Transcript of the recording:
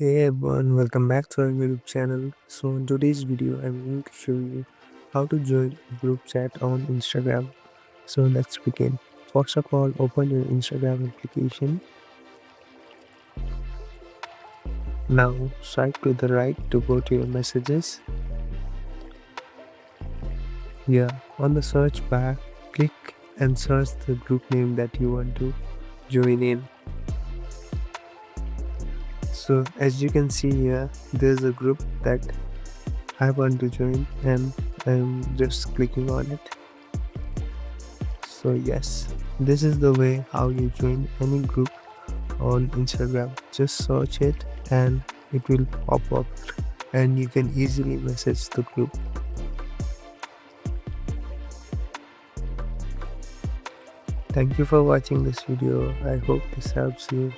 Hey everyone, welcome back to our YouTube channel. So in today's video, I'm going to show you how to join a group chat on Instagram. So let's begin. First of all, open your Instagram application. Now swipe to the right to go to your messages. Here on the search bar, click and search the group name that you want to join in. So as you can see here, there's a group that I want to join and I'm just clicking on it. So yes, this is the way how you join any group on Instagram. Just search it and it will pop up and you can easily message the group. Thank you for watching this video. I hope this helps you.